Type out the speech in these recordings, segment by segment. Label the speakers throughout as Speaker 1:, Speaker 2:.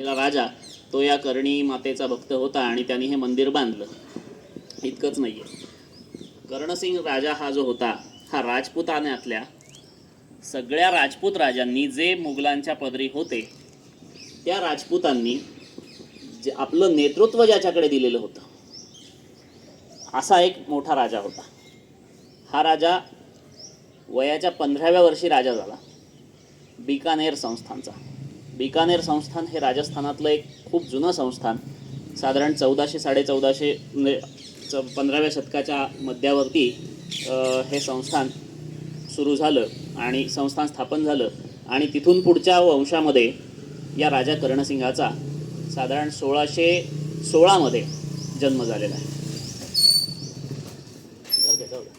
Speaker 1: राजा तो या कर्णी मातेचा भक्त होता आणि त्यांनी हे मंदिर बांधलं. इतकंच नाही आहे, कर्णसिंग राजा हा जो होता हा राजपुतान्यातल्या सगळ्या राजपूत राजांनी जे मुघलांच्या पदरी होते त्या राजपुतांनी जे आपलं नेतृत्व ज्याच्याकडे दिलेलं होतं असा एक मोठा राजा होता. हा राजा वयाच्या 15व्या वर्षी राजा झाला. बिकानेर संस्थानचा. बिकानेर संस्थान हे राजस्थानातलं एक खूप जुनं संस्थान, साधारण 1400-1450 म्हणजे 15व्या शतकाच्या मध्यावरती हे संस्थान सुरू झालं आणि संस्थान स्थापन झालं आणि तिथून पुढच्या वंशामध्ये या राजा कर्णसिंगाचा साधारण 1616 मध्ये जन्म झालेला आहे. जाऊ दे.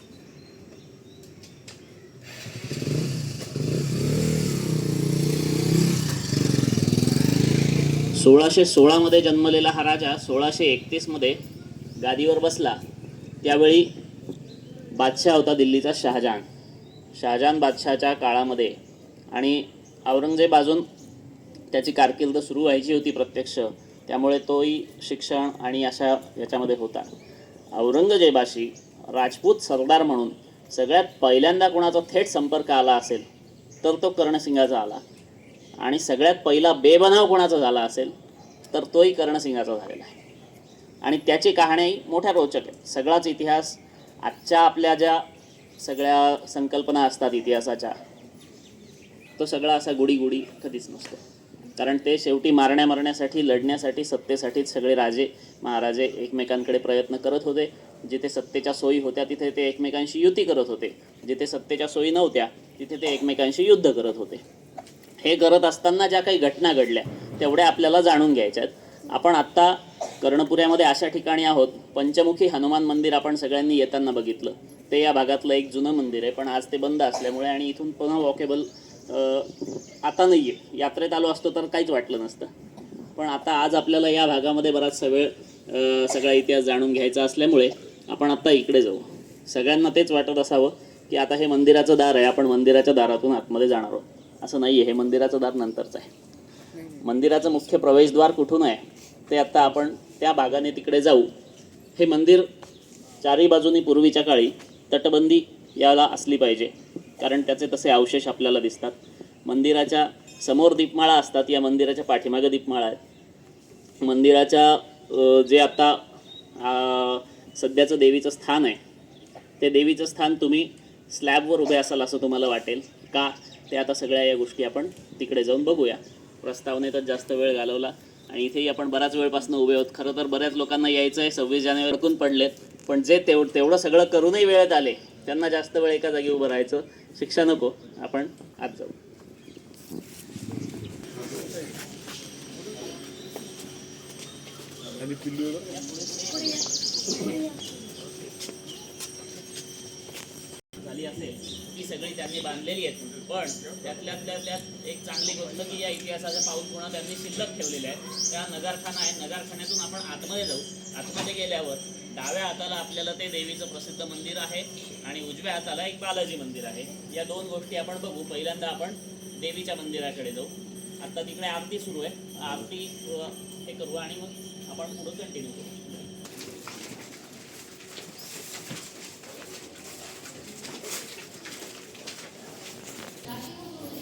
Speaker 1: 1616 मध्ये जन्मलेला हा राजा 1631 मध्ये गादीवर बसला. त्यावेळी बादशाह होता दिल्लीचा शहाजहान बादशाहच्या काळामध्ये आणि औरंगजेब अजून त्याची कारकीर्द सुरू व्हायची होती प्रत्यक्ष, त्यामुळे तोही शिक्षण आणि अशा याच्यामध्ये होता. औरंगजेबाशी राजपूत सरदार म्हणून सगळ्यात पहिल्यांदा कोणाचा थेट संपर्क आला असेल तर तो कर्णसिंगाचा आला आणि सगळ्यात पहिला बेबनाव कोणाचा झाला असेल तर तोही कर्णसिंगाचा झालेला आहे. आणि त्याची कहाणी मोठ्या रोचक आहे. सगळाच इतिहास आजच्या आपल्या ज्या सगळ्या संकल्पना असतात इतिहासाच्या तो सगळा असा गुडी कधीच नसतो. कारण ते शेवटी मारण्यासाठी लढण्यासाठी सत्तेसाठीच सगळे राजे महाराजे एकमेकांकडे प्रयत्न करत होते. जिथे सत्तेच्या सोयी होत्या तिथे ते एकमेकांशी युती करत होते, जिथे सत्तेच्या सोयी नव्हत्या तिथे ते एकमेकांशी युद्ध करत होते. हे करत असताना ज्या काही घटना घडल्या तेवढ्या आपल्याला जाणून घ्यायच्यात. आपण आत्ता कर्णपुऱ्यामध्ये अशा ठिकाणी आहोत. पंचमुखी हनुमान मंदिर आपण सगळ्यांनी येताना बघितलं. ते या भागातलं एक जुनं मंदिर आहे, पण आज ते बंद असल्यामुळे आणि इथून पुन्हा वॉकेबल आता नाही आहे. यात्रेत आलो असतो तर काहीच वाटलं नसतं, पण आता आज आपल्याला या भागामध्ये बराचसा वेळ सगळा इतिहास जाणून घ्यायचा असल्यामुळे आपण आत्ता इकडे जाऊ. सगळ्यांना तेच वाटत असावं की आता हे मंदिराचं दार आहे, आपण मंदिराच्या दारातून आतमध्ये जाणार आहोत. असं नाही आहे, हे मंदिराचं दार नंतरचं आहे. मंदिराचं मुख्य प्रवेशद्वार कुठून आहे ते आत्ता आपण त्या भागाने तिकडे जाऊ. हे मंदिर चारही बाजूनी पूर्वीच्या काळी तटबंदी याला असली पाहिजे, कारण त्याचे तसे अवशेष आपल्याला दिसतात. मंदिराच्या समोर दीपमाळा असतात, या मंदिराच्या पाठीमागे दीपमाळा आहेत. मंदिराच्या जे आता सध्याचं देवीचं स्थान आहे ते देवीचं स्थान तुम्ही स्लॅबवर उभे असाल असं तुम्हाला वाटेल का, ते आता सगळ्या या गोष्टी आपण तिकडे जाऊन बघूया. प्रस्तावनेतच जास्त वेळ घालवला आणि इथेही आपण बऱ्याच वेळपासून उभे आहोत. खरं तर बऱ्याच लोकांना यायचं आहे, 26 जानेवारीतून पडलेत, पण जे तेवढं सगळं करूनही वेळेत आले त्यांना जास्त वेळ एका जागी उभं राहायचं शिक्षा नको. आपण आत जाऊ. झाली असेल ती सगळी त्यांनी बांधलेली आहेत, पण त्यात एक चांगली गोष्ट की या इतिहासाच्या पाऊलखुणा त्यांनी शिल्लक ठेवलेल्या आहेत. त्या नगारखाना आहे, नगारखान्यातून आपण आतमध्ये जाऊ. आतमध्ये गेल्यावर डाव्या हाताला आपल्याला ते देवीचं प्रसिद्ध मंदिर आहे आणि उजव्या हाताला एक बालाजी मंदिर आहे. या दोन गोष्टी आपण बघू. पहिल्यांदा आपण देवीच्या मंदिराकडे जाऊ. आता तिकडे आरती सुरू आहे, आरती हे करू आणि मग आपण पुढे कंटिन्यू करू.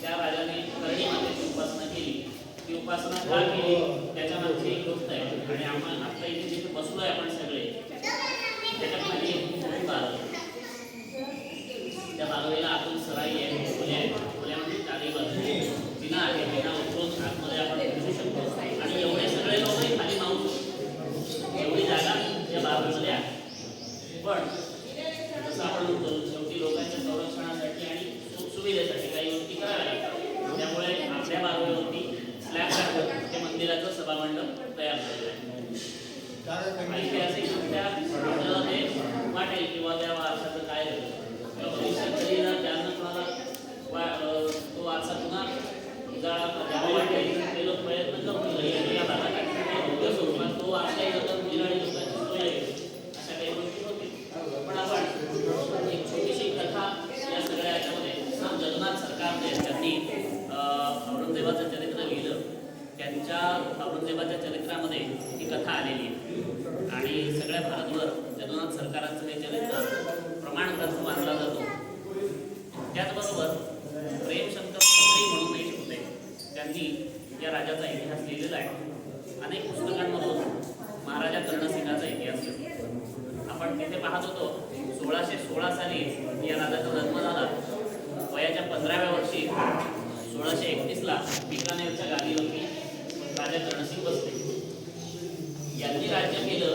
Speaker 1: त्या राजाने कर्णी मातेची उपासना केली. ती उपासना का केली त्याच्या मागची एक गोष्ट आहे आणि आपण आता इथे जिथे बसलोय आपण सगळे त्याच्या खाली एक बारव. त्या बारवेला आतून सराई आहे, खोल्यामध्ये चारही बाजूने जिना आहे. जिना उतरून आतमध्ये आपण बसू शकतो आणि एवढे सगळे लोकही खाली मावू शकतो. एवढी जागा या बारवेमध्ये आहे. पण जसं आपण म्हणतो शेवटी लोकांच्या संरक्षणासाठी आणि सुविधेसाठी काही गोष्टी कराव्या लागतात. त्यामुळे आपल्या बारवेवरती स्लॅब टाकून ते मंदिराचं सभामंडप तयार झालेलं आहे. ऐतिहासिकदृष्ट्या आपल्याला ते वाटेल किंवा त्या वारशाचं काय झालं किंवा भविष्यात तरी जर त्यांना कोणाला तो वारसा पुन्हा द्यावा वाटेल ते लोक प्रयत्न करतील. या भागात स्वरूपात तो वारसाही जर बिराडी लोकांची सोय अशा काही गोष्टी होतील. पण आपण एक छोटीशी कथा या सगळ्या याच्यामध्ये जगन्नाथ सरकारने त्यांनी औरंगजेबाचं चरित्र लिहिलं. त्यांच्या औरंगजेबाच्या चरित्रामध्ये ही कथा आलेली आहे आणि सगळ्या भारतभर जगन्नाथ सरकारांचं हे चरित्र प्रमाण ग्रंथ मानला जातो. त्याचबरोबर प्रेमशंकर खत्री म्हणून एक होते, त्यांनी या राजाचा इतिहास लिहिलेला आहे. अनेक पुस्तकांमधून महाराजा कर्णसिंगाचा इतिहास लिहितो. आपण तिथे पाहत होतो 1616 साली या राजाचा जन्म झाला. वयाच्या 15व्या वर्षी 1631ला बिकानेरच्या गादीवरती राजा कर्णसिंग बसले. यांनी राज्य केलं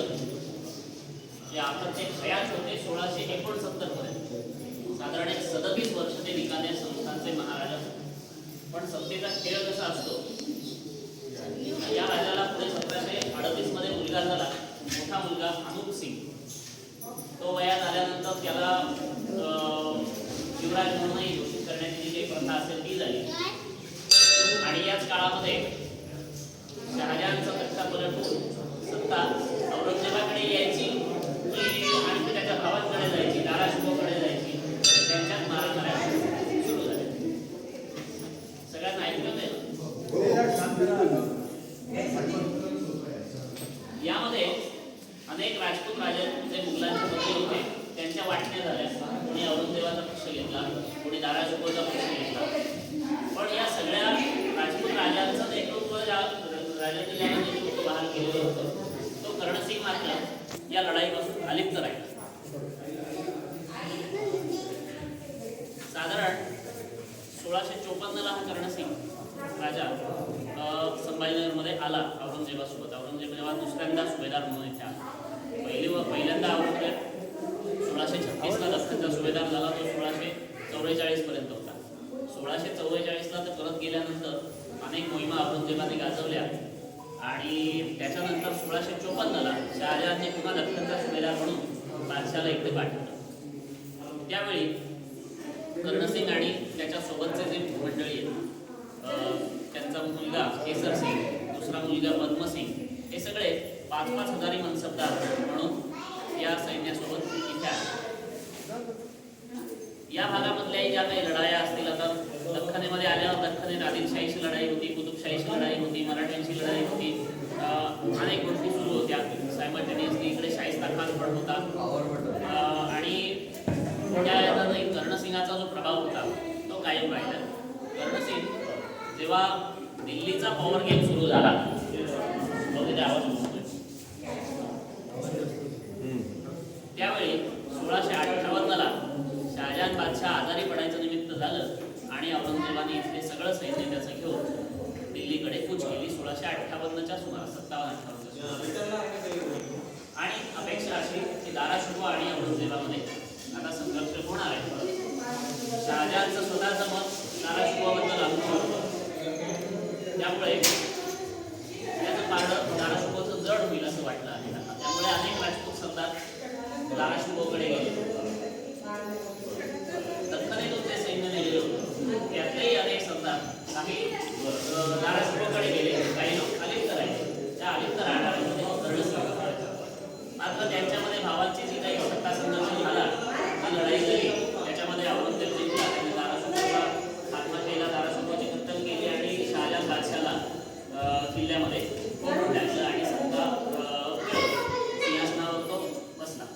Speaker 1: जे आपण ते खयाल होते 1669 पर्यंत. साधारण 37 वर्ष ते बिकानेर संस्थानचे महाराजा. पण सत्तेचा खेळ कसा असतो, या राजाला पुढे 1738 मध्ये मुलगा झाला, मोठा मुलगा अनूप सिंग. तो वयात आल्यानंतर त्याला युवराज म्हणूनही घोषित करण्याची जी काही प्रथा असेल ती झाली. आणि याच काळामध्ये शहाजहानचा तख्ता पलटून सत्ता औरंगजेबाकडे यायची आणि त्याच्या भावांकडे जायची, दाराशिकोकडे जायची. त्यांच्यात मारामाऱ्या सुरू झाल्या. सगळ्यांना ऐकलं नाही. यामध्ये अनेक राजपूत राजांचे मुघलांचे पती होते, त्यांच्या वाटण्या झाल्या. कोणी औरंगजेबाचा पक्ष घेतला, कोणी दाराशिकोचा पक्ष घेतला. पण या सगळ्या राजपूत राजांचं नेतृत्व राजांनी ज्याला नेतृत्व बहाल केलेलं होतं तो कर्णसिंग मात्र या लढाईपासून अलिप्त राहिला. साधारण 1654ला हा कर्णसिंग राजा संभाजीनगरमध्ये आला औरंगजेबासोबत. औरंगजेब जेव्हा दुसऱ्यांदा सुभेदार म्हणून इथे आला. पहिल्यांदा औरंगजेब 1636ला दख्खनचा सुभेदार झाला. तो 1644 पर्यंत होता. 1644ला तर परत गेल्यानंतर अनेक मोहिमा औरंगजेबाने गाजवल्या आणि त्याच्यानंतर 1654ला शहाजहानने पुन्हा दख्खनचा सुभेदार म्हणून बादशाहला इकडे पाठवलं. त्यावेळी कर्णसिंग आणि त्याच्या सोबतचे जे मंडळी आहेत, त्यांचा मुलगा केसर सिंग, दुसरा मुलगा पद्मसिंग, हे सगळे 5-5 हजारी मनसबदार म्हणून या सैन्यासोबत इथे आले. या भागामधल्याही ज्या काही लढाया असतील, आता दख्खनेमध्ये आल्यावर दख्खनेत आदिलशाहीची लढाई होती, कुतुबशाहीची लढाई होती, मराठ्यांची लढाई होती, अनेक गोष्टी सुरू होत्या सायमल्टेनियसली. इकडे शाहिस्ता खान पण होता आणि त्या कर्णसिंगाचा जो प्रभाव होता तो कायम राहिला. कर्णसिंग जेव्हा दिल्लीचा पॉवर गेम सुरू झाला, त्यावेळी 1658ला शहाजहान बादशाह आजारी पडायचं निमित्त झालं आणि औरंगजेबाने इथले सगळं सैन्य त्याचं घेऊन दिल्लीकडे कूच केली. 1658च्या सुमारास 57-58 आणि अपेक्षा अशी की दाराशिको आणि औरंगजेबामध्ये आता संघर्ष होणार आहे. शहाजहानचं स्वतःचं मत दाराशिकोबद्दल होतं, त्यामुळे त्याचं पारडं दाराशिकोचं जड होईल असं वाटलं आहे त्यांना. त्यामुळे अनेक राजपूत सरदार दाराशिकोकडे गेले. दख्खनेतून ते सैन्य नेलेलं होतं, त्यातलेही अनेक सरदार काही दाराशिकोकडे गेले, काही लोक अलिप्त राहिले. त्या अलिप्त राहणाऱ्यांमध्ये कर्णसिंग मात्र त्यांच्यामध्ये भावांची जी काही सत्ता संघर्ष झाला, ती लढाई झाली. त्याच्यामध्ये औरंगजेब जिंकला, त्यांनी दाराशिकोचा खात्मा केला, दाराशिकोची कत्तल केली आणि शहाजहान बादशाहला किल्ल्यामध्ये कोंडून टाकलं आणि सत्ता सिंहासनावर तो बसला.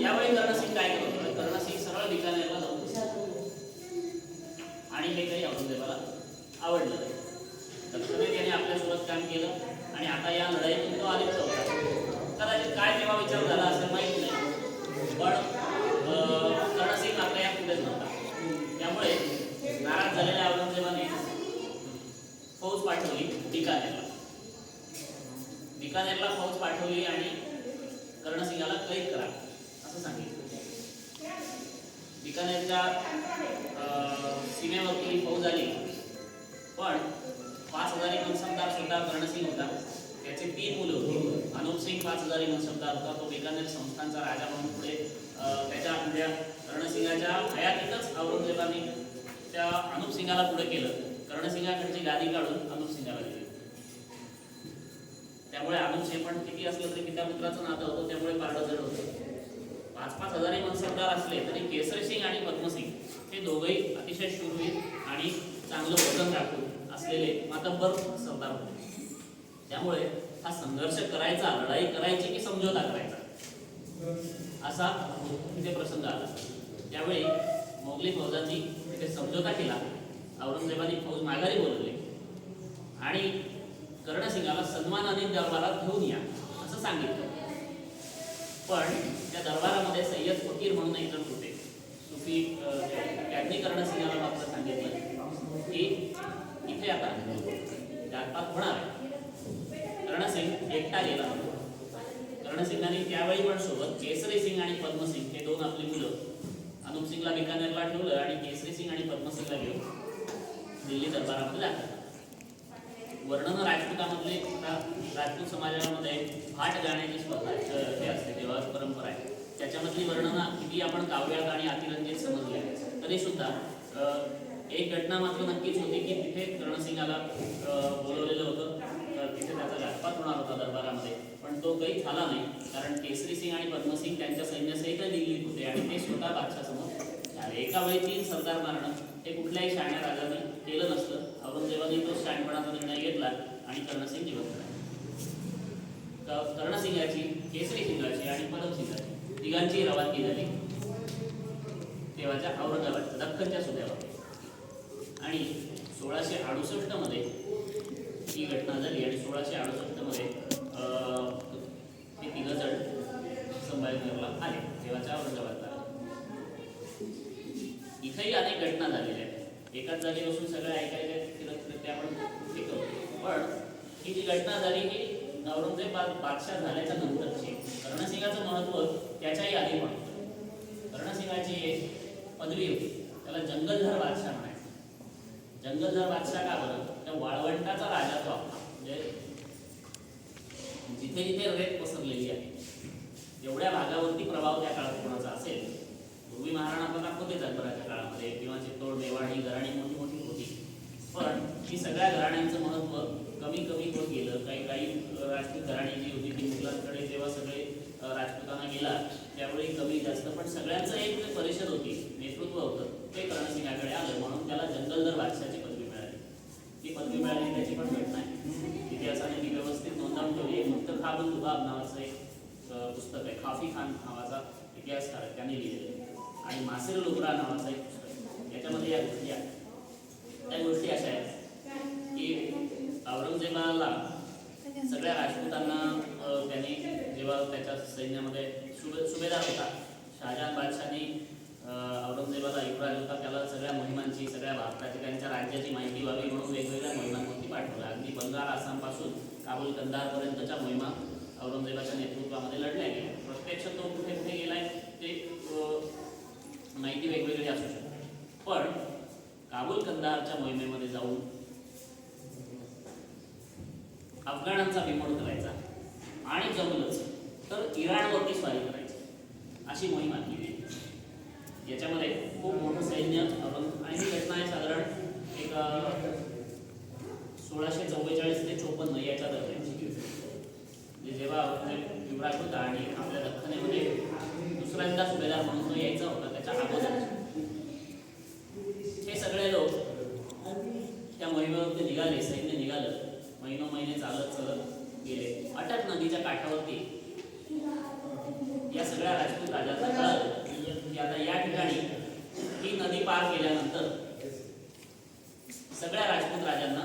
Speaker 1: यावेळी कर्णसिंग काय करत होता? कर्णसिंग सरळ बिकानेरला जाऊन आणि हे काही औरंगजेबाला आवडलं. दख्खनेत याने आपल्यासोबत काम केलं आणि आता या लढाईतून तो अलिप्त होता. कदाचित काय तेव्हा विचार झाला असेल माहित नाही, पण कर्णसिंग आपल्या या पुढेच नव्हता. त्यामुळे नाराज झालेल्या औरंगजेबाने फौज पाठवली बिकानेरला. बिकानेरला फौज पाठवली आणि कर्णसिंगाला कैद करा असं सांगितलं. बिकानेरच्या सीमेवरती फौज आली, पण 5 हजारी मनसबदार स्वतः कर्णसिंग होता. त्याचे 3 मुलं होती. अनूप सिंग 5 हजारी मनसबदार होता. तो बिकानेर संस्थानचा राजा म्हणून पुढे त्याच्या म्हणजे कर्णसिंगाच्या हयातीतच औरंगजेबाने त्या अनूप सिंगाला पुढे केलं. कर्णसिंगाकडची गादी काढून अनूप सिंगाला दिली. त्यामुळे अनूप सिंग पण किती असलं तरी पिता पुत्राचं नातं होतं, त्यामुळे पारडं जड होतं. 5-5 हजारी मनसबदार असले तरी केसरी सिंग आणि पद्मसिंग हे दोघंही अतिशय शूरवीर आणि चांगलं वजन राखून असलेले मातब्बर सरदार होते. त्यामुळे हा संघर्ष करायचा, लढाई करायची की समझोता करायचा, असा तिथे प्रसंग आला. त्यावेळी मोगली फौजांनी तिथे समझोता केला. औरंगजेबाने फौज माघारी बोलवली आणि कर्णसिंगाला सन्मानाने दरबारात घेऊन या असं सांगितलं. पण त्या दरबारामध्ये सय्यद फकीर म्हणून एक जण होते, सुफी. त्यांनी कर्णसिंगाला मात्र सांगितलं की इथे आता जातपात होणार आहे. कर्णसिंग एकटा गेला. कर्णसिंगाने त्यावेळी पण सोबत केसरी सिंग आणि पद्मसिंग हे दोन आपली मुलं, अनुपसिंगला बिकानेरला ठेवलं आणि केसरी सिंग आणि पद्मसिंगला घेऊन दिल्ली दरबारामध्ये जातात. वर्णन राजपूतामधले राजपूत समाजामध्ये भाट गाण्याची स्पर्धा हे असते, तेव्हा परंपरा आहे. त्याच्यामधली वर्णनं किती आपण काव्यात आणि अतिरंजित समजले तरी सुद्धा एक घटना मात्र नक्कीच होती की तिथे कर्णसिंगाला बोलवलेलं होतं, तिथे त्याचा घातपात होणार होता दरबारामध्ये, पण तो काही झाला नाही. कारण केसरी सिंग आणि पद्मसिंग त्यांच्या सैन्यासहित दिल्लीत होते आणि ते स्वतः बादशाहसमोर आले. एका वेळी 3 सरदार मारणं हे कुठल्याही शहाण्या राजाने केलं नसतं. औरंगजेबाने तो शहाणपणाचा निर्णय घेतला आणि कर्णसिंग जिवंत राहिले. कर्णसिंगाची, केसरी सिंगाची आणि पद्मसिंगाची तिघांची रवानगी झाली तेव्हाच्या औरंगाबाद दख्खनच्या सुभ्यावर. आणि 1668 मध्ये ही घटना झाली आणि 1668 मध्ये हे 3 जण संभाजीनगरला आले, तेव्हाच्या औरंगाबादला. इथेही अनेक घटना झालेल्या आहेत. एकाच जागी बसून सगळं ऐकायचे फिरत ते आपण शिकवतो. पण ही जी घटना झाली ही औरंगजेब बादशाह झाल्याच्या नंतरची. कर्णसिंगाचं महत्त्व त्याच्याही आधी पण. कर्णसिंगाची एक पदवी होती, त्याला जंगलधर बादशाह म्हणायचं. जंगलधर बादशाह का बरं? त्या वाळवंटाचा राजा तो आपला, म्हणजे जिथे जिथे रेत पसरलेली आहे एवढ्या भागावरती प्रभाव त्या काळात कोणाचा असेल. पूर्वी महाराणा प्रताप होते अकबराच्या काळामध्ये, किंवा चित्तोड, मेवाड ही घराणी मोठी मोठी होती. पण ही सगळ्या घराण्यांचं महत्त्व कमी कमी होत गेलं. काही राजपूत घराणी जी होती ती मुघलांकडे जेव्हा सगळे राजपूतांना गेला त्यावेळी कमी जास्त, पण सगळ्यांचं एक परिषद होती, नेतृत्व होतं, ते कर्णसिंगाकडे आलं. म्हणून त्याला जंगलधर बादशाहची पदवी मिळाली. ती पदवी मिळाली त्याची पण घटना आहे, इतिहासाने ती व्यवस्थित नोंदवून ठेवली आहे. मुक्तखाबुल दुबाब नावाचं एक पुस्तक आहे, खाफी खान नावाचा इतिहासकार त्यांनी लिहिलेलं आहे. आणि मासिर लुब्रा नावाचं एक पुस्तक आहे. याच्यामध्ये या गोष्टी आहेत. त्या गोष्टी अशा आहेत की औरंगजेबाला सगळ्या राजपूतांना त्यांनी जेव्हा त्याच्या सैन्यामध्ये सुभेदार होता, शहाजहान बादशाहनी औरंगजेबाला युवराज होता, त्याला सगळ्या मोहिमांची, सगळ्या भारताची, त्यांच्या राज्याची माहिती व्हावी म्हणून वेगवेगळ्या मोहिमांवरती पाठवलं. अगदी बंगाल, आसामपासून काबूल कंदारपर्यंतच्या मोहिमा औरंगजेबाच्या नेतृत्वामध्ये लढल्या गेल्या. प्रत्यक्ष तो कुठे कुठे गेलाय ते माहिती वेगवेगळी असू शकते. पण काबूल कंदारच्या मोहिमेमध्ये जाऊन अफगाणांचा बिमोड करायचा आणि जमलंच तर इराणवरती स्वारी करायची, अशी मोहीम आखली गेली. याच्यामध्ये खूप मोठं सैन्य आणि ही घटना आहे साधारण एक 1644 ते 54 याच्या दरम्यान, जेव्हा औरंगजेब युवराज होता आणि आपल्या दख्खनेमध्ये दुसऱ्यांदा सुभेदार म्हणून तो यायचा होता, त्याच्या अगोदर हे सगळे लोक त्या मोहिमेवरती निघाले. सैन्य निघालं, महिने चालत गेले. अटक नदीच्या काठावरती या सगळ्या राजपूत राजांना कळलं की आता या ठिकाणी ही नदी पार केल्यानंतर सगळ्या राजपूत राजांना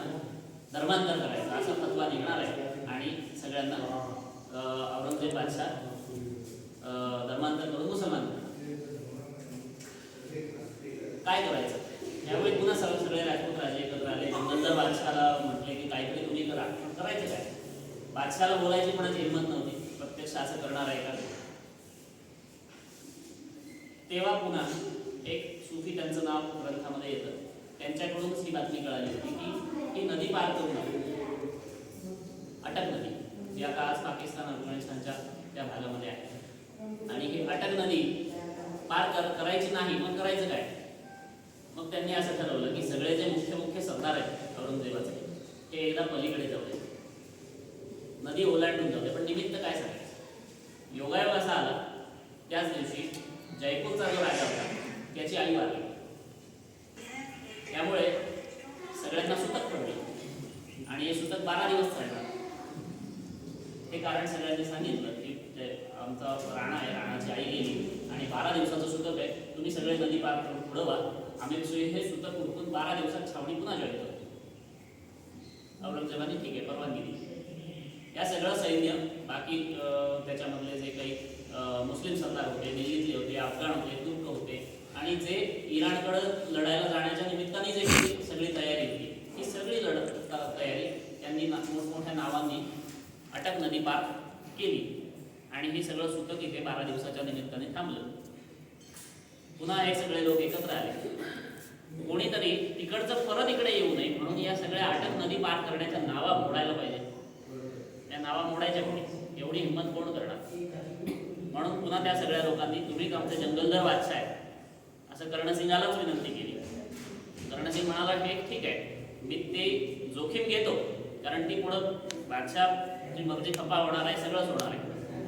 Speaker 1: धर्मांतर करायचं असा फतवा निघणार आहे आणि सगळ्यांना औरंगजेब बादशाह धर्मांतर करून मुसलमान काय करायचं. त्यावेळी पुन्हा सगळे राजपूत राजे एकत्र आले. जंगलधर बादशाहाला म्हटले की काहीतरी तुम्ही करायचं काय. बादशाहाला बोलायची कोणाची हिंमत नव्हती, प्रत्यक्ष असं करणार आहे का. तेव्हा पुन्हा एक सुफी, त्यांचं नाव ग्रंथामध्ये येतं, त्यांच्याकडूनच ही बातमी कळाली होती की ही नदी पार करू नये, अटक नदी, जी आता आज पाकिस्तान, अफगाणिस्तानच्या त्या भागामध्ये आहे. आणि ही अटक नदी पार करायची नाही. मग करायचं काय. मग त्यांनी असं ठरवलं की सगळे जे मुख्य सरदार आहेत औरंगजेबाचे हे एकदा पलीकडे जाऊ दे, नदी ओलांडून जाऊ दे. पण निमित्त काय सांगायचं. योगायोग असा आला, त्याच दिवशी जयपूरचा जो राजा होता त्याची आई वारली. त्यामुळे सगळ्यांना सुतक पडली आणि हे सुतक 12 दिवस चालणार. हे कारण सगळ्यांनी सांगितलं की आमचा राणा आहे, राणाची आई गेली आणि 12 दिवसाचं सुतक आहे, तुम्ही सगळे नदी पार करून पुढं व्हा, आम्ही हे सुतक उडकून 12 दिवसात छावणी पुन्हा जॉईन करतो. औरंगजेबाने ठीक आहे परवानगी दिली. या सगळं सैन्य बाकी त्याच्यामधले जे काही मुस्लिम सरदार होते, दिल्लीतले होते, अफगाण होते, तुर्क होते आणि जे इराणकडं लढायला जाण्याच्या निमित्ताने जे सगळी तयारी होती, ही सगळी तयारी त्यांनी मोठमोठ्या नावांनी अटक नदी पार केली आणि हे सगळं सुतक इथे 12 दिवसाच्या निमित्ताने थांबलं. पुन्हा हे सगळे लोक एकत्र आले. कोणीतरी तिकडचं परत इकडे येऊ नये म्हणून या सगळ्या अटक नदी पार करण्याच्या नावा मोडायला पाहिजे. या नावा मोडायच्या कोणी, एवढी हिंमत कोण करणार? म्हणून पुन्हा त्या सगळ्या लोकांनी तुम्ही आमचे जंगलदर बादशाह आहे असं कर्णसिंगालाच विनंती केली. कर्णसिंग म्हणाला की ठीक आहे, मी ते जोखीम घेतो, कारण ती पुढं बादशाहची मर्जी खपा होणार आहे, सगळंच होणार आहे,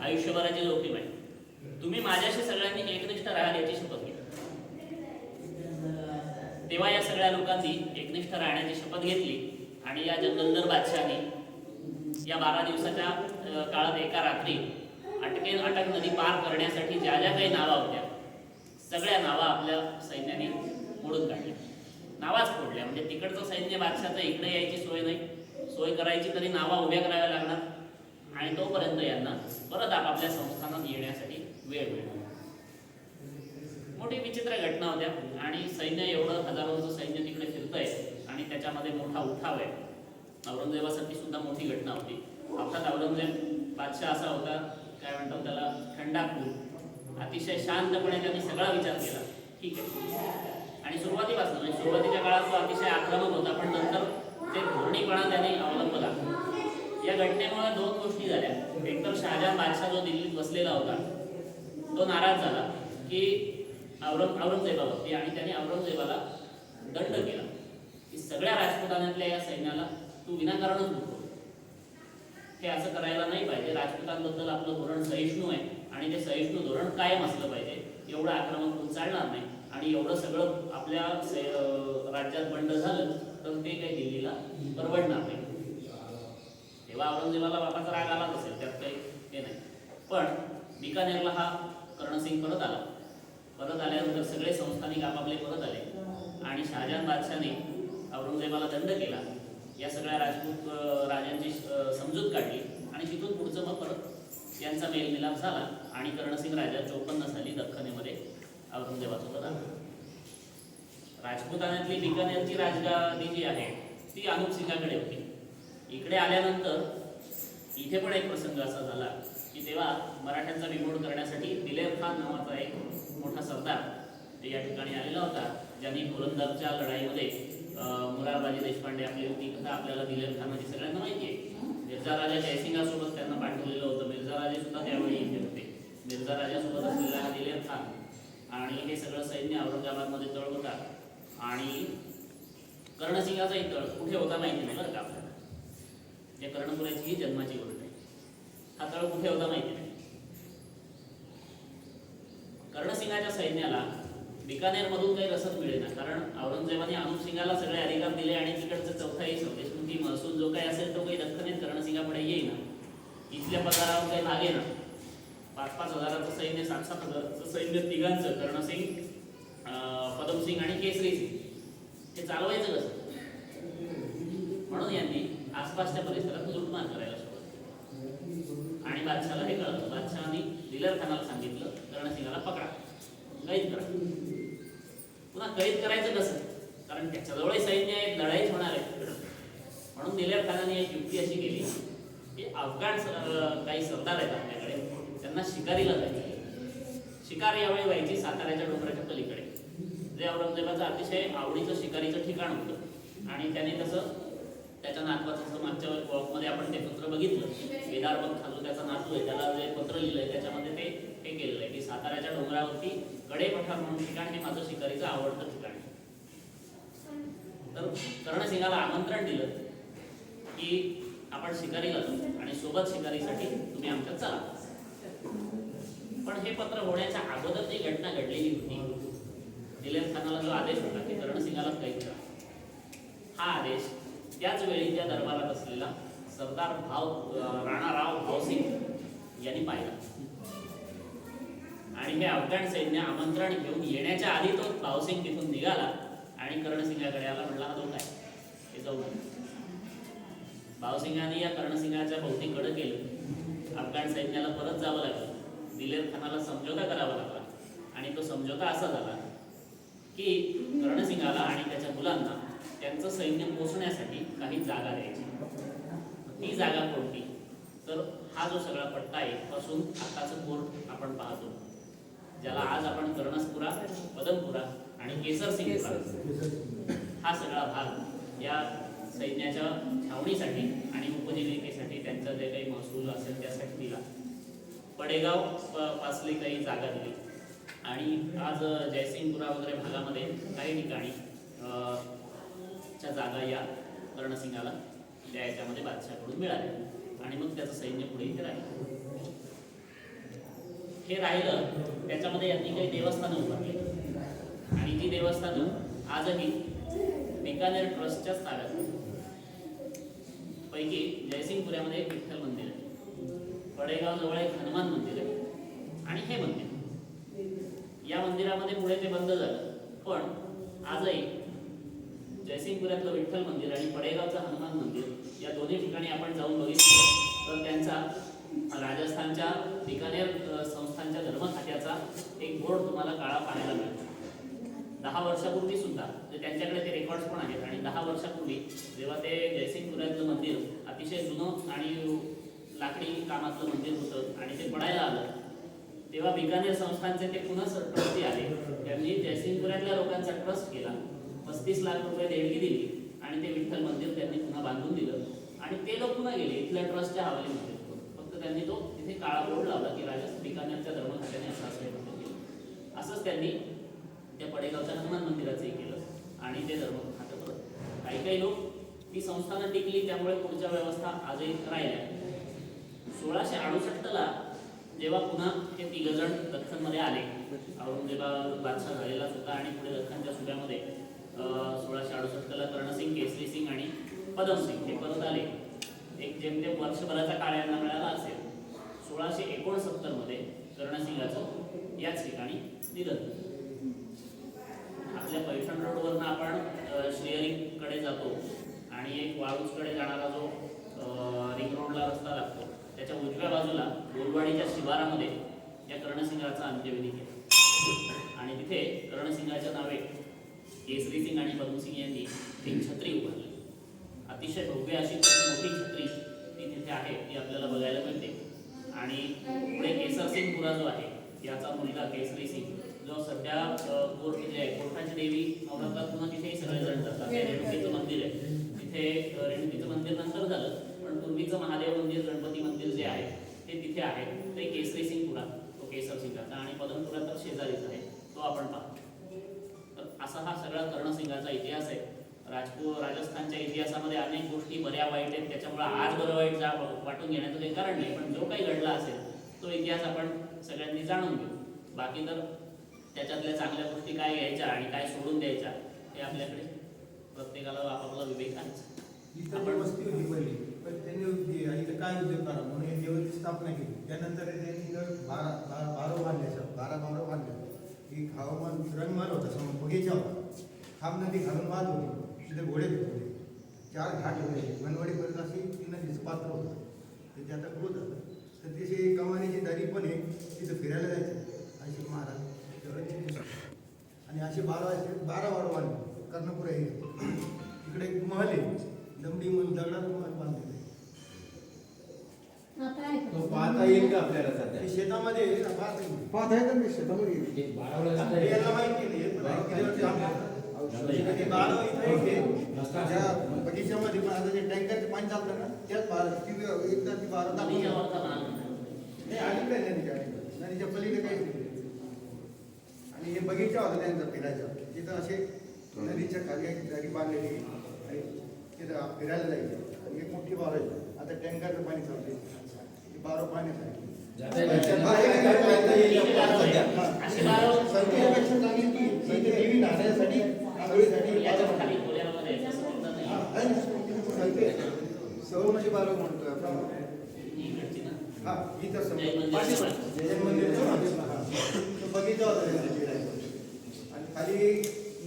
Speaker 1: आयुष्यभराची जोखीम आहे. तुम्ही माझ्याशी सगळ्यांनी एकनिष्ठ राहाल याची शपथ घ्या. तेव्हा या सगळ्या लोकांनी एकनिष्ठ राहण्याची शपथ घेतली आणि या जंगलदर बादशाहाने या 12 दिवसाच्या काळात एका रात्री अटक नदी पार करण्यासाठी ज्या ज्या काही नावा होत्या सगळ्या नावा आपल्या सैन्याने मोडून काढल्या, नावाच फोडल्या. म्हणजे तिकडचं सैन्य बादशाचं इकडे यायची सोय नाही, सोय करायची तरी नावा उभ्या कराव्या लागणार आणि तोपर्यंत यांना परत आपापल्या संस्थानात येण्यासाठी वेळ मिळणार. मोठी विचित्र घटना होत्या आणि सैन्य एवढं हजारोचं सैन्य तिकडे फिरतंय आणि त्याच्यामध्ये मोठा उठाव आहे. औरंगजेबासाठी सुद्धा मोठी घटना होती. अर्थात औरंगजेब बादशाह असा होता, काय म्हणतात त्याला, थंडाकूर, अतिशय शांतपणे त्यांनी सगळा विचार केला. ठीक आहे, आणि सुरुवातीपासून म्हणजे सुरुवातीच्या काळात तो अतिशय आक्रमक होता, पण नंतर ते धोरणीपणा त्याने अवलंबला. या घटनेमुळे 2 गोष्टी झाल्या. एकतर शहाजहान बादशाह जो दिल्लीत बसलेला होता तो नाराज झाला की औरंगजेबावरती आणि त्याने औरंगजेबाला दंड केला की सगळ्या राजपुतानातल्या या सैन्याला तू विनाकारणच बुडतो, हे असं करायला नाही पाहिजे. राजपुतांबद्दल आपलं धोरण सहिष्णू आहे आणि ते सहिष्णू धोरण कायम असलं पाहिजे. एवढं आक्रमक होऊन चालणार नाही आणि एवढं सगळं आपल्या राज्यात बंड झालं तर ते काही दिल्लीला परवडणार नाही. तेव्हा औरंगजेबाला बापाचा राग आलाच असेल, त्यात काही हे नाही. पण बिकानेरला हा कर्णसिंग परत आला. परत आल्यानंतर सगळे संस्थानिक आपापले परत आले आणि शहाजहान बादशाहने औरंगजेबाला दंड केला. या सगळ्या राजपूत राजांची समजूत काढली आणि तिथून पुढचं मग परत यांचा मेलमिलाप झाला आणि कर्णसिंग राजा 54 साली दख्खनेमध्ये औरंगजेबासोबत आला. राजपुतानातली बिकानेरची राजगादी जी आहे ती अनुपसिंगाकडे होती. इकडे आल्यानंतर इथे पण एक प्रसंग असा झाला की तेव्हा मराठ्यांचा बिमोड करण्यासाठी दिलेर खान नावाचा एक मोठा सरदार या ठिकाणी आलेला होता, ज्यांनी पुरंदरच्या लढाईमध्ये मुरारबाजी देशपांडे आपली होती कथा आपल्याला दिलेर खानाची सगळ्यांना माहिती आहे. मिर्झा राजा जयसिंगासोबत त्यांना पाठवलेलं होतं. मिर्झा राजे सुद्धा त्यावेळी इथे होते. मिर्झा राजासोबत असलेला हा दिलेर खान आणि हे सगळं सैन्य औरंगाबादमध्ये तळ होता आणि कर्णसिंगाचाही तळ कुठे होता माहिती नाही बरं का आपल्याला. या कर्णपुराची ही जन्माची गोष्ट आहे. हा तळ कुठे होता माहिती नाही. कर्णसिंगाच्या सैन्याला बिकानेरमधून काही रसद मिळेना, कारण औरंगजेबाने अनुपसिंगाला सगळे अधिकार दिले आणि तिकडचं चौथाही देशमुखी महसूल जो काही असेल तो काही दख्खनेत कर्णसिंगापुढे येईना. इथल्या पगारावर काही लागेना. 5-5 हजाराचं सैन्य, 7-7 हजाराचं सैन्य तिघांचं, कर्णसिंग, पदमसिंग आणि केसरीसिंग, हे चालवायचं कसं? म्हणून यांनी आसपासच्या परिसरात लुटमार करायला सुरुवात केली आणि बादशाहला हे कळलं. बादशाहाने दिलेर खानाला सांगितलं कर्णसिंगाला पकडा, कैद करा. पुन्हा कैद करायचं कसं? कारण त्याच्याजवळही सैन्य आहे, लढाईच होणार आहे. म्हणून दिलेर खानाने एक युक्ती अशी केली की अफगाण काही सरदार आहेत आपल्याकडे, त्यांना शिकारीला जायचं. शिकार यावेळी व्हायची साताऱ्याच्या डोंगराच्या पलीकडे, जे औरंगजेबाचं अतिशय आवडीचं शिकारीचं ठिकाण होतं आणि त्याने तसं त्याच्या नातवाचं मागच्या वॉकमध्ये आपण ते पत्र बघितलं. वेदारबंग खालून त्याचा नातू आहे, त्याला जे पत्र लिहिलंय त्याच्यामध्ये ते हे केलेलं आहे की साताऱ्याच्या डोंगरावरती कडे पठार म्हणून ठिकाण हे माझं शिकारीचं आवडतं ठिकाण आहे. तर कर्णसिंगाला आमंत्रण दिलं की आपण शिकारीला जाऊ आणि सोबत शिकारीसाठी तुम्ही आमच्यात चला. पण हे पत्र होण्याच्या अगोदर जी घटना घडलेली होती, दिलेर खानाला जो आदेश होता की कर्णसिंगाला कैद करा, हा आदेश त्याच वेळी त्या दरबारात असलेला सरदार राणाराव भावसिंग यांनी पाहिला. आणि हे अफगाण सैन्य आमंत्रण घेऊन येण्याच्या आधी तो भावसिंग तिथून निघाला आणि कर्णसिंगाकडे आला, म्हटला हा धोका आहे, हे जाऊ नये. भावसिंगाने या कर्णसिंगाच्या भोवती कडं केलं. अफगाण सैन्याला परत जावं लागलं. दिलेर खानाला समझोता करावा लागला आणि तो समझोता असा झाला की कर्णसिंगाला आणि त्याच्या मुलांना त्यांचं सैन्य पोचण्यासाठी काही जागा द्यायची. ती जागा कोणती, तर हा जो सगळा पट्टा आहे पासून आताचं फोर्ट आपण पाहतो, ज्याला आज आपण कर्णसपुरा, पदमपुरा आणि केसरसिंगपुरा हा सगळा भाग या सैन्याच्या छावणीसाठी आणि उपजीविकेसाठी त्यांचा जे काही महसूल असेल त्यासाठी दिला. पडेगाव पासली काही जागा दिली आणि आज जयसिंगपुरा वगैरे भागामध्ये काही ठिकाणी च्या जागा या कर्णसिंगाला त्या याच्यामध्ये बादशाहकडून मिळाल्या आणि मग त्याचं सैन्य पुढे इथे राहिलं. हे राहिलं त्याच्यामध्ये यांनी काही देवस्थानं उभारली आणि ती देवस्थानं आजही बिकानेर ट्रस्टच्याच ताब्यात. पैकी जयसिंगपुऱ्यामध्ये एक विठ्ठल मंदिर आहे, पडेगाव जवळ एक हनुमान मंदिर आहे आणि हे मंदिर. या मंदिरामध्ये पुढे ते बंद झालं, पण आजही जयसिंगपुऱ्यातलं विठ्ठल मंदिर आणि पडेगावचं हनुमान मंदिर या दोन्ही ठिकाणी आपण जाऊन बघितलं तर त्यांचा राजस्थानच्या बिकानेर संस्थानच्या धर्मखात्याचा एक बोर्ड तुम्हाला काळा पाहायला मिळतो. 10 वर्षापूर्वी सुद्धा त्यांच्याकडे ते रेकॉर्ड्स पण आहेत आणि 10 वर्षापूर्वी जेव्हा ते जयसिंगपुऱ्यातलं मंदिर अतिशय जुनं आणि लाकडी कामातलं मंदिर होतं आणि ते पडायला आलं तेव्हा बिकानेर संस्थानचे ते पुन्हा ट्रस्टी आले. त्यांनी जयसिंगपुऱ्यातल्या लोकांचा ट्रस्ट केला, 35 लाख रुपये देणगी दिली आणि ते विठ्ठल मंदिर त्यांनी पुन्हा बांधून दिलं आणि ते लोक पुन्हा गेले इथल्या ट्रस्टच्या हवालीमध्ये. फक्त त्यांनी तो तिथे काळा बोर्ड लावला की बिकानेरच्या धर्मखात्याने असं असं केलं. असंच त्यांनी त्या पडेगावच्या हनुमान मंदिराचंही केलं आणि ते धर्मखातं परत. काही लोक ती संस्थानं टिकली त्यामुळे पुढच्या व्यवस्था आजही राहिल्या. 1668ला जेव्हा पुन्हा हे 3 जण दख्खनमध्ये आले, औरंगजेबावर बादशाह झालेलाच होता आणि पुढे दख्खनच्या सुब्यामध्ये 1668ला कर्णसिंग, केसरीसिंग आणि पदमसिंग हे परत आले. एक जेमतेम वर्षभराचा काळ यांना मिळाला असेल. 1669 मध्ये कर्णसिंगाचं याच ठिकाणी निधन. आपल्या पैठण रोडवरनं आपण श्रीहरीकडे जातो आणि एक वाळूजकडे जाणारा जो रिंग रोडला रस्ता लागतो त्याच्या उजव्या बाजूला बोलवाडीच्या शिवारामध्ये या कर्णसिंगाचा अंत्यविधी केला आणि तिथे कर्णसिंगाच्या नावे केसरीसिंग आणि पदमसिंग यांनी एक छत्री उभारली. अतिशय भव्य अशी मोठी छत्री ती तिथे आहे, ती आपल्याला बघायला मिळते. आणि पुढे केसरसिंगपुरा जो आहे याचा मुलगा केसरीसिंग जो सध्या कोर्टाची देवी नवरात्रात पुन्हा तिथेही सगळेजण जातात. रेणुकीचं मंदिर आहे तिथे, रेणुकीचं मंदिर नंतर झालं पण पूर्वीचं महादेव मंदिर, गणपती मंदिर जे आहे ते तिथे आहे. ते केसरीसिंगपुरा तो केसरसिंगाचा आणि पदमपुरा तर शेजारीच आहे, तो आपण पाहतो. तर असा हा सगळा कर्णसिंगाचा इतिहास आहे. राजस्थानच्या इतिहासामध्ये अनेक गोष्टी बऱ्या वाईट आहेत, त्याच्यामुळे आज बरं वाईट वाटून घेण्याचं काही कारण नाही, पण जो काही घडला असेल तो इतिहास आपण सगळ्यांनी जाणून घेऊ. बाकी तर त्याच्यातल्या चांगल्या गोष्टी काय घ्यायच्या आणि काय सोडून द्यायच्या हे आपल्याकडे प्रत्येकाला आपापला विवेक आहेच.
Speaker 2: आपण वस्ती होती पहिली, पण त्यांनी इथं काय उद्योग करा म्हणून देवाची स्थापना केली. त्यानंतर त्यांनी इथं 12 बांधले. एक हवामान रंगमान होता, समोर बगीचा होता, खांब नदी घालून बांध होती, तिथे घोडे होते, 4 घाट होते, मनवाडीपर्यंत अशी 3 नदीचं पात्र होतं. ते आता क्रोध झालं तर तिथे कमानीची दरी पण आहे, तिथं फिरायला जायचं अशी महाराज आणि असे 12 वाडं बांधले. कर्णपूर आहे इकडे एक महल आहे, दमडी म्हणून दगडात महल बांधलेलं आहे.
Speaker 3: पाहता येईल का आपल्याला सध्या
Speaker 2: शेतामध्ये
Speaker 3: पाहता येतं ना शेतामध्ये
Speaker 2: याला माहिती नाही बगीच्यामध्ये पण आता जे टँकरचे पाणी चालतं ना त्याच एकदा ती 12 नाही अलीकडे नदीच्या पलीकडे काहीच नाही. आणि हे बगीचा होता त्यांचा फिरायचा, तिथं असे नदीच्या खाली एक दरी बांधलेली आणि तिथं फिरायला जायचं आणि एक मोठी बार आहे. आता टँकरचं पाणी चालते, ती बारो पाण्यासाठी संख्येपेक्षा चांगली ती देवी नाण्यासाठी आंघोळीसाठी सौरमची बालक म्हणतोय आपण. हा इथं समोर जैन मंदिरचं ना, हा. तो बगीचा होता त्याच्या तिकडे. आणि खाली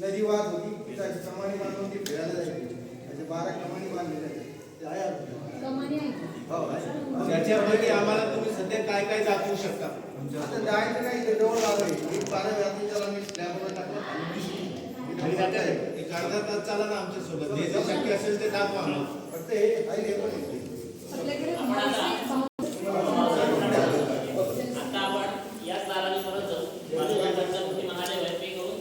Speaker 2: नदी वाहत होती, तिथं अशी कमानी बांधून ती फिरायला जायची. असे 12 कमानी बांधले जायचे. ते आहे अजून. हो आहे.
Speaker 3: त्याच्यापैकी आम्हाला तुम्ही सध्या काय काय दाखवू शकता
Speaker 2: आता जायचं काय इथे जवळ आलं आहे. एक 12 व्यापी त्याला मी स्लॅबवर टाकलं
Speaker 3: आणि
Speaker 2: आणि
Speaker 3: एक अर्धा तास चाला ना आमच्या सोबत जे जे शक्य असेल ते दाखवा आम्हाला.
Speaker 2: फक्त हे आहे हे पण आहे.
Speaker 1: आता आपण याच दाराने परत जाऊ. बाजूला पंचमुखी महादेव आहे ते करून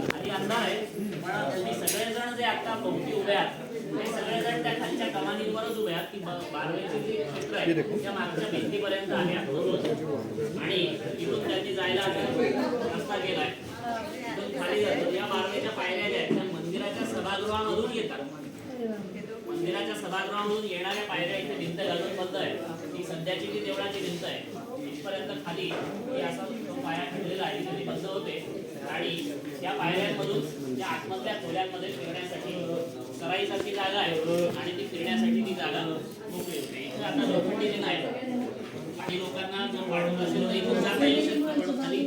Speaker 1: खाली अंधार आहे पण तुम्ही सगळेजण जे आता भोवती उभे आहात ते सगळेजण त्या खालच्या कमानीवरच उभे आहात की बारवेचे जे क्षेत्र आहे त्या मागच्या भिंतीपर्यंत आहे आतमधून. आणि इथून त्यांनी जायला रस्ता केलाय. इथून खाली जातो. या बारवेच्या पायऱ्या ज्या आहेत त्या मंदिराच्या सभागृहामधून येतात. मंदिराच्या सभागृहामधून येणाऱ्या पायऱ्या इथे भिंत घालून बंद आहे. ही सध्याची जी देवळाची भिंत आहे इथपर्यंत खाली ही असा तो पाया ठेवलेला आहे. इथे ती बंद होते आणि त्या पायऱ्यांमधून त्या आतमधल्या खोल्यांमध्ये फिरण्यासाठी सराईसारखी जागा आहे आणि ती फिरण्यासाठी ती जागा मोकळी होते. इथं आता लोखंडी जिना आहे. काही लोकांना जर वाटत असेल तर इथून जाता येऊ शकतं पण खाली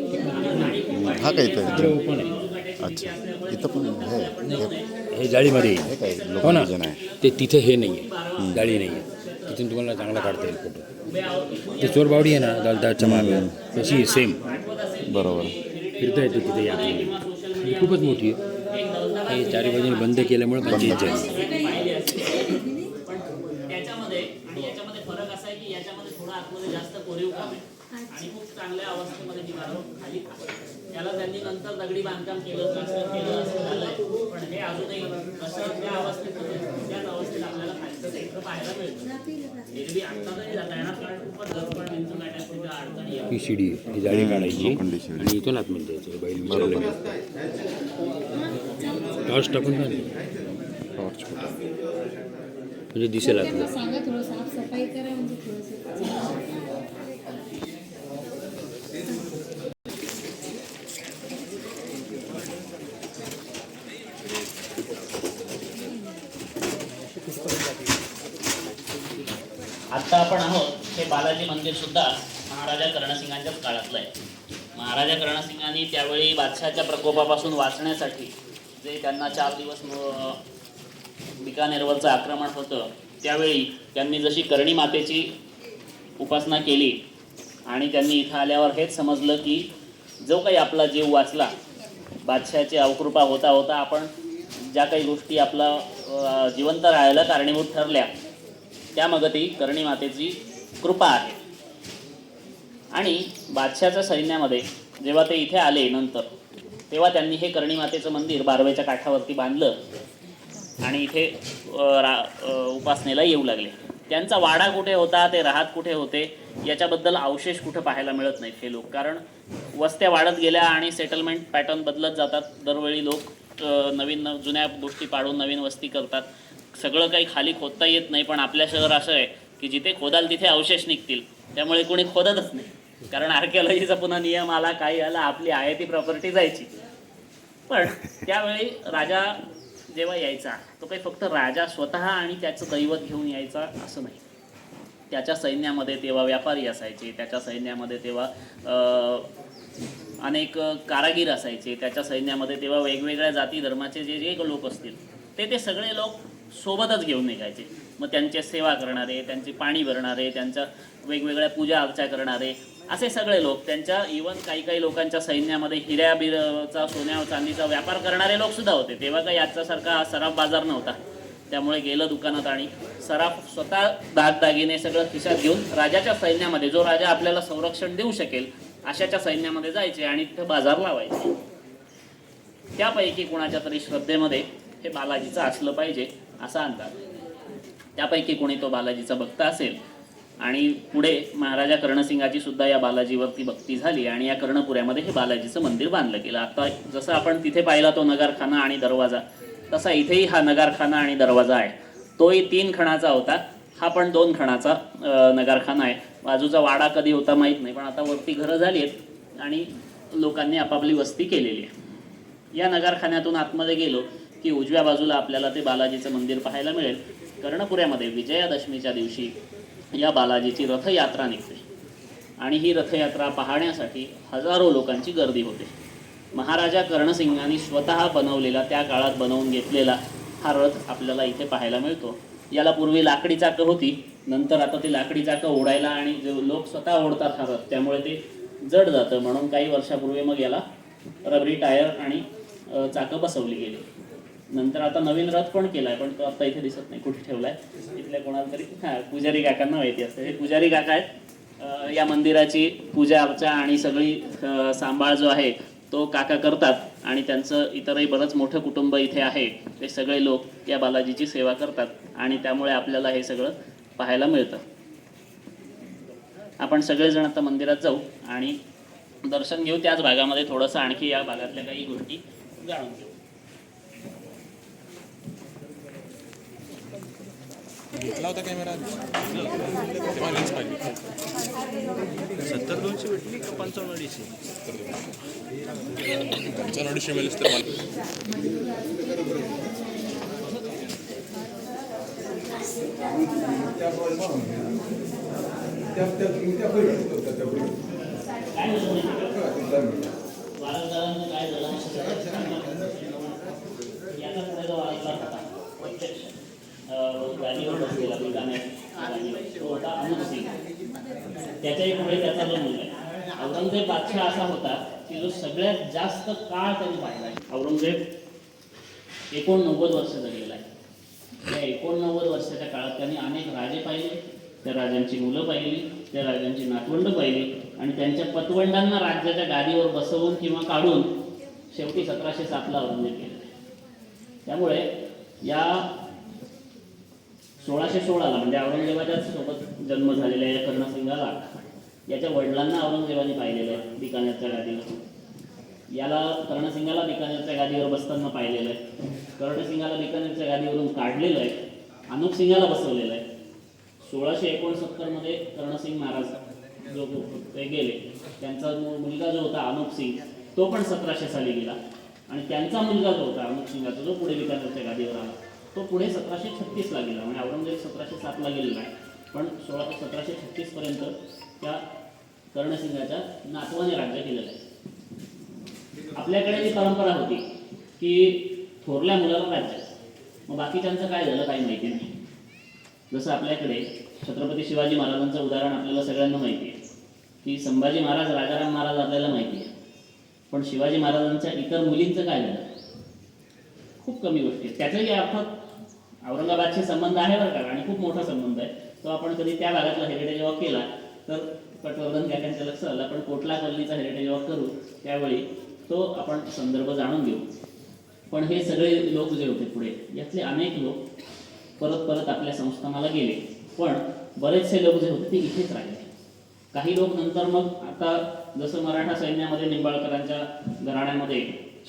Speaker 1: गाडी खूप वाढलेली
Speaker 4: हा काय
Speaker 1: आहे.
Speaker 4: इकडे
Speaker 5: ओपन आहे.
Speaker 1: अच्छा
Speaker 4: इथं पण आहे.
Speaker 5: हे जाळीमध्ये
Speaker 4: हे काय
Speaker 5: हो ना
Speaker 4: लोकनियोजन आहे.
Speaker 5: ते तिथे हे नाही आहे जाळी नाही आहे. तिथून तुम्हाला चांगला काढता येईल फोटो. ते चोरबावडी आहे ना दालदाच्या मागे तशी सेम
Speaker 4: बरोबर.
Speaker 5: फिरता येते तिथे या ही खूपच मोठी आहे. हे चारी बाजूने बंद केल्यामुळे पंचायत झाली.
Speaker 1: पाहिली असेल. पण त्याच्यामध्ये आणि याच्यामध्ये फरक असा आहे की याच्यामध्ये थोडं आतमध्ये जास्त कोरीव काम आहे आणि खूप चांगल्या अवस्थेमध्ये ही इमारत खाली आहे. त्याला त्यांनी नंतर दगडी बांधकाम केलं प्लास्टर केलं असं झालंय पण हे अजूनही कसं त्या अवस्थेमध्ये त्याच अवस्थेत आपल्याला खालचं क्षेत्र पाहायला मिळतं. एरवी आता नाही जाता येणार कारण खूपच जवळ विंचू गाठ्यात तिथे अडचणी येतात.
Speaker 5: ही शिडी आहे. ही जाळी काढायची
Speaker 4: लोखंडी शिडी.
Speaker 5: आणि इथून आतमध्ये जायचं. बैल विचारलं टॉर्च टाकून झाली
Speaker 4: टॉर्च कुठं?
Speaker 5: म्हणजे दिसेल आतलं.
Speaker 6: सांगा थोडं साफसफाई करा म्हणजे थोडंसं.
Speaker 1: आता आपण आहोत हे बालाजी मंदिर सुद्धा महाराजा कर्णसिंगांच्याच काळातलं आहे. महाराजा कर्णसिंगांनी त्यावेळी बादशहाच्या प्रकोपापासून वाचण्यासाठी जे त्यांना 4 दिवस बिकानेरवरचं आक्रमण होतं त्यावेळी त्यांनी जशी कर्णी मातेची उपासना केली आणि त्यांनी इथं आल्यावर हेच समजलं की जो काही आपला जीव वाचला बादशहाची अवकृपा होता होता आपण ज्या काही गोष्टी आपला जिवंत राहायला कारणीभूत ठरल्या त्यामागे ती कर्णी मातेची कृपा आहे. आणि बादशहाच्या सैन्यामध्ये जेव्हा ते इथे आले नंतर तेव्हा त्यांनी हे कर्णी मातेचं मंदिर बारवेच्या काठावरती बांधलं आणि इथे उपासनेला येऊ लागले. त्यांचा वाडा कुठे होता ते राहत कुठे होते याच्याबद्दल अवशेष कुठे पाहायला मिळत नाहीत हे लोक. कारण वस्त्या वाढत गेल्या आणि सेटलमेंट पॅटर्न बदलत जातात. दरवेळी लोक नवीन जुन्या गोष्टी पाडून नवीन वस्ती करतात. सगळं काही खाली खोदता येत नाही पण आपल्या शहर असं आहे की जिथे खोदाल तिथे अवशेष निघतील त्यामुळे कोणी खोदतच नाही. कारण आर्किओलॉजीचा पुन्हा नियम आला काही आला आपली आहे ती प्रॉपर्टी जायची. पण त्यावेळी राजा जेव्हा यायचा तो काही फक्त राजा स्वतः आणि त्याचं दैवत घेऊन यायचा असं नाही. त्याच्या सैन्यामध्ये तेव्हा व्यापारी असायचे. त्याच्या सैन्यामध्ये तेव्हा अनेक कारागीर असायचे. त्याच्या सैन्यामध्ये तेव्हा वेगवेगळ्या जाती धर्माचे जे जे लोक असतील ते सगळे लोक सोबतच घेऊन निघायचे. मग त्यांचे सेवा करणारे त्यांची पाणी भरणारे त्यांच्या वेगवेगळ्या पूजा अर्चा करणारे असे सगळे लोक त्यांच्या इवन काही लोकांच्या सैन्यामध्ये हिऱ्या बिरचा सोन्या चांदीचा व्यापार करणारे लोकसुद्धा होते. तेव्हा काही आजच्यासारखा सराफ बाजार नव्हता त्यामुळे गेलं दुकानात आणि सराफ स्वतः दागदागिने सगळं खिशात घेऊन राजाच्या सैन्यामध्ये जो राजा आपल्याला संरक्षण देऊ शकेल अशाच्या सैन्यामध्ये जायचे आणि तिथं बाजार लावायचे. त्यापैकी कुणाच्या तरी श्रद्धेमध्ये हे बालाजीचं असलं पाहिजे असा अंदाज. त्यापैकी कोणी तो बालाजीचा भक्त असेल आणि पुढे महाराजा कर्णसिंगाची सुद्धा या बालाजीवरती भक्ती झाली आणि या कर्णपुऱ्यामध्ये हे बालाजीचं मंदिर बांधलं गेलं. आता जसं आपण तिथे पाहिला तो नगारखाना आणि दरवाजा, तसा इथेही हा नगारखाना आणि दरवाजा आहे. तोही 3 खणाचा होता, हा पण 2 खणाचा नगारखाना आहे. बाजूचा वाडा कधी होता माहीत नाही, पण आता वरती घरं झाली आहेत आणि लोकांनी आपापली वस्ती केलेली आहे. या नगारखान्यातून आतमध्ये गेलो की उजव्या बाजूला आपल्याला ते बालाजीचं मंदिर पाहायला मिळेल. कर्णपुऱ्यामध्ये विजयादशमीच्या दिवशी या बालाजीची रथयात्रा निघते आणि ही रथयात्रा पाहण्यासाठी हजारो लोकांची गर्दी होते. महाराजा कर्णसिंगांनी स्वतः बनवलेला, त्या काळात बनवून घेतलेला हा रथ आपल्याला इथे पाहायला मिळतो. याला पूर्वी लाकडी चाकं होती, नंतर आता ती लाकडी चाकं ओढायला आणि लोक स्वतः ओढतात हा रथ, त्यामुळे ते जड जातं, म्हणून काही वर्षापूर्वी मग याला रबरी टायर आणि चाकं बसवली गेली. नंतर आता नवीन रथ पण केलाय, पण तो आता इथे दिसत नाही, कुठे ठेवलाय इथल्या कोणाला तरी. पुजारी काकांना माहिती असतं. हे पुजारी काका आहेत. या मंदिराची पूजा अर्चा आणि सगळी सांभाळ जो आहे तो काका करतात आणि त्यांचं इतरही बरंच मोठं कुटुंब इथे आहे. ते सगळे लोक या बालाजीची सेवा करतात आणि त्यामुळे आपल्याला हे सगळं पाहायला मिळतं. आपण सगळेजण आता मंदिरात जाऊ आणि दर्शन घेऊ. त्याच भागामध्ये थोडंसं आणखी या भागातल्या काही गोष्टी जाणून घेऊ.
Speaker 7: घेतला होता कॅमेरा 70-200 भेटली का 55-250? 55-250 मिळेल तर
Speaker 1: वारसदारांचं काय झालं याचा पुढे जो वारसदार होता प्रत्यक्ष गाडीवर बसलेला तो होता अनूपसिंग. त्याच्याही पुढे त्याचा जो मुलगा आहे औरंगजेब बादशाह असा होता की जो सगळ्यात जास्त काळ त्यांनी पाहिला आहे. औरंगजेब 89 वर्ष जगलेला आहे. या 89 वर्षाच्या काळात त्यांनी अनेक राजे पाहिले, त्या राजांची मुलं पाहिली, त्या राजांची नातवंड पाहिली आणि त्यांच्या पतवंडांना राज्याच्या गादीवर बसवून किंवा काढून शेवटी 1707ला औरंगजेब केले. त्यामुळे या 1616ला म्हणजे औरंगजेबाच्याच सोबत जन्म झालेल्या या कर्णसिंगाला याच्या वडिलांना औरंगजेबाने पाहिलेलं आहे बिकानेरच्या गादीवर. याला कर्णसिंगाला बिकानेरच्या गादीवर बसताना पाहिलेलं आहे. कर्णसिंगाला बिकानेरच्या गादीवरून काढलेलं आहे, अनूपसिंगाला बसवलेलं आहे. 1669 मध्ये कर्णसिंग महाराज जो ते गेले, त्यांचा मुलगा जो होता अनूपसिंग तो पण 1700 साली गेला आणि त्यांचा मुलगा जो होता अनूपसिंगाचा जो पुढे बिकानेरच्या गादीवर आला तो पुढे 1736ला गेला. म्हणजे औरंगजेब 1707ला गेलेला आहे, पण 1736 पर्यंत त्या कर्णसिंगाच्या नातवाने राज्य केलेलं आहे. आपल्याकडे जी परंपरा होती की थोरल्या मुलाला राज्य, मग बाकीच्यांचं काय झालं काही माहिती नाही. जसं आपल्याकडे छत्रपती शिवाजी महाराजांचं उदाहरण आपल्याला सगळ्यांना माहिती आहे की संभाजी महाराज, राजाराम महाराज आपल्याला माहिती आहे, पण शिवाजी महाराजांच्या इतर मुलींचं काय झालं खूप कमी गोष्टी आहेत. त्याचाही अर्थात औरंगाबादशी संबंध आहे बरं का, आणि खूप मोठा संबंध आहे तो. आपण कधी त्या भागातला हेरिटेज वॉक केला तर पटवर्धन काकांच्या लक्षात आला, पण कोटलापल्लीचा हेरिटेज वॉक करू त्यावेळी तो आपण संदर्भ जाणून घेऊ. पण हे सगळे लोक जे होते पुढे, यातले अनेक लोक परत आपल्या संस्थानाला गेले, पण बरेचसे लोक जे होते ते इथेच राहिले. काही लोक नंतर मग आता जसं मराठा सैन्यामध्ये निंबाळकरांच्या घराण्यामध्ये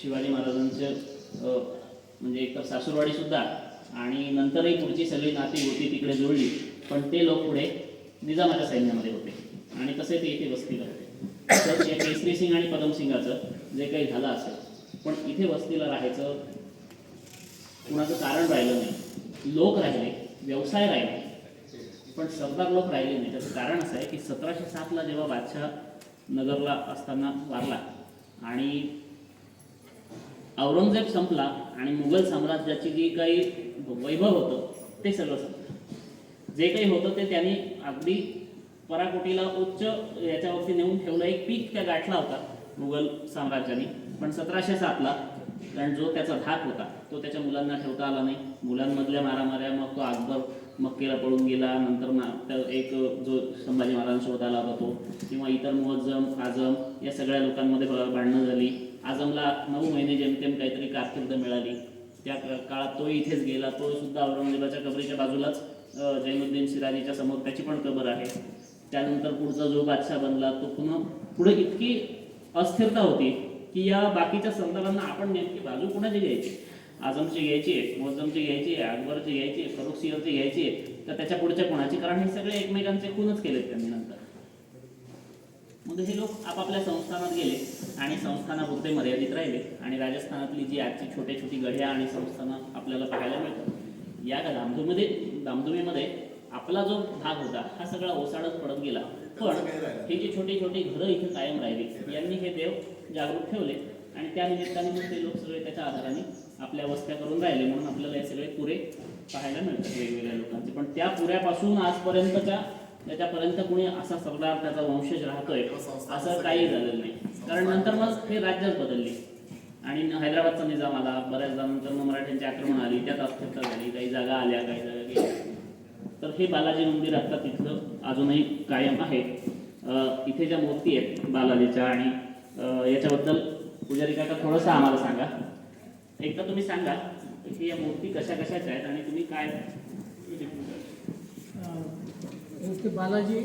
Speaker 1: शिवाजी महाराजांचे म्हणजे एक तर सासूरवाडी सुद्धा आणि नंतरही पुढची सगळी नाती होती तिकडे जुळली, पण ते लोक पुढे निजामाच्या सैन्यामध्ये होते आणि तसे ते इथे वस्तीला होते. तर या केसरी सिंग आणि पदमसिंगाचं जे काही झालं असेल, पण इथे वस्तीला राहायचं कुणाचं कारण राहिलं नाही. लोक राहिले, व्यवसाय राहिले, पण सरदार लोक राहिले नाही. त्याचं कारण असं आहे की 1707ला जेव्हा बादशाह नगरला असताना वारला आणि औरंगजेब संपला आणि मुघल साम्राज्याची जी काही वैभव होतं ते सगळं संपलं. जे काही होतं ते त्यांनी अगदी पराकोटीला उच्च याच्यावरती नेऊन ठेवलं. एक पीक त्या गाठला होता मुघल साम्राज्याने, पण 1707ला कारण जो त्याचा धाक होता तो त्याच्या मुलांना ठेवता आला नाही. मुलांमधल्या मारामाऱ्या, मग तो अकबर मक्केला पळून गेला, नंतर एक जो संभाजी महाराजांसोबत आला होता तो, किंवा इतर मुअज्जम, आजम या सगळ्या लोकांमध्ये भांडणं झाली. आजमला 9 महिने जेमतेम काहीतरी कारकीर्द मिळाली. त्या काळात तो इथेच गेला, तो सुद्धा औरंगजेबाच्या कबरीच्या बाजूलाच जैनुद्दीन सिरानीच्या समोर त्याची पण कबर आहे. त्यानंतर पुढचा जो बादशाह बनला तो पुढे इतकी अस्थिरता होती की या बाकीच्या सरदारांना आपण नेमकी बाजू कोणाची घ्यायची. आझमची घ्यायची आहे, मोहज्जमची घ्यायची आहे, अकबरची घ्यायची आहे, फरुखसिंहची घ्यायची आहे, तर त्याच्या पुढच्या कोणाची, कारण हे सगळे एकमेकांचे खूनच केलेत त्यांनी नंतर. मग हे लोक आपापल्या संस्थानात गेले आणि संस्थानापुरते मर्यादित राहिले आणि राजस्थानातली जी आजची छोटी गढ्या आणि संस्थानं आपल्याला पाहायला मिळतात या दामदुमीमध्ये आपला जो भाग होता हा सगळा ओसाडत पडत गेला. पण ही जी छोटी घरं इथे कायम राहिली, यांनी हे देव जागृत ठेवले आणि त्या निमित्ताने मग ते लोक सगळे त्याच्या आधाराने आपल्या वस्त्या करून राहिले. म्हणून आपल्याला हे सगळे पुरे पाहायला मिळतात वेगवेगळ्या लोकांचे. पण त्या पुऱ्यापासून आजपर्यंतच्या त्याच्यापर्यंत कुणी असा सरदार त्याचा वंशज राहतोय असं काही झालेलं नाही. कारण नंतर मग हे राज्यच बदलली आणि हैदराबादचा निजाम आला, बऱ्याचदा नंतर मग मराठ्यांची आक्रमण आली, त्यात अस्थिरता झाली, काही जागा आल्या, काही जागा गेल्या. तर हे बालाजी मंदिर आता तिथं अजूनही कायम आहे. इथे ज्या मूर्ती आहेत बालाजीच्या आणि याच्याबद्दल पुजारी काका थोडंसं आम्हाला सांगा. एकदा तुम्ही सांगा की या मूर्ती कशा कशाच्या आहेत आणि तुम्ही काय.
Speaker 8: ते बालाजी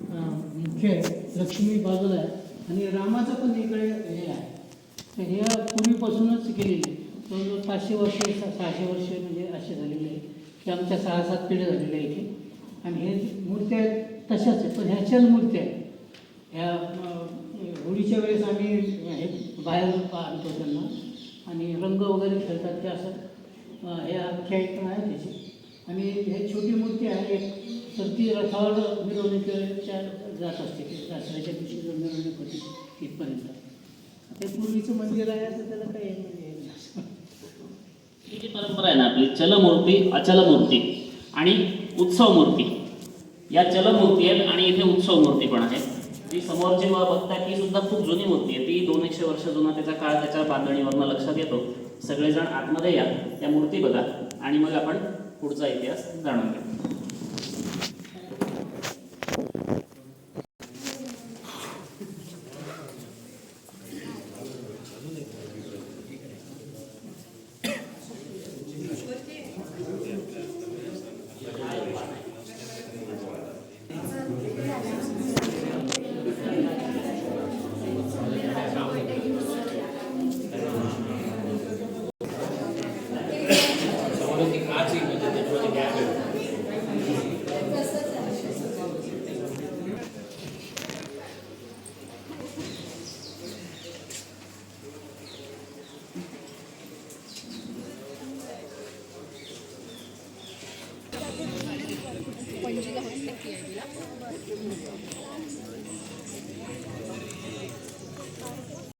Speaker 8: मुख्य आहे, लक्ष्मी बाजूला आहे आणि रामाचं पण इकडे हे आहे. तर हे पूर्वीपासूनच केलेली जवळजवळ 500 वर्ष 600 वर्ष म्हणजे असे झालेले आहे की आमच्या 6-7 पिढ्या झालेल्या आहे इथे. आणि हे मूर्त्या आहेत तशाच आहे, पण ह्या चल मूर्त्या आहेत. ह्या होळीच्या वेळेस आम्ही हे बाहेर आणतो त्यांना आणि रंग वगैरे खेळतात ते असं हे आख्यायिका आहे त्याची. आणि हे छोटी मूर्ती आहे एक, तर ती रथावर मिरवणुकीच्या जात असते की दसऱ्याच्या दिवशी जर मिरवणूक होती तिथपर्यंत. ते पूर्वीचं मंदिर आहे तर त्याला काही
Speaker 1: ही जी परंपरा आहे ना आपली, चलमूर्ती, अचलमूर्ती आणि उत्सव मूर्ती, या चलमूर्ती आहेत आणि इथे उत्सव मूर्ती पण आहे. जी समोरची बघता ती सुद्धा खूप जुनी मूर्ती आहे. ती 200-100 वर्ष जुना त्याचा काळ त्याच्या बांधणीवरनं लक्षात येतो. सगळेजण आतमध्ये या, त्या मूर्ती बघा आणि मग आपण पुढचा इतिहास जाणून घेऊ.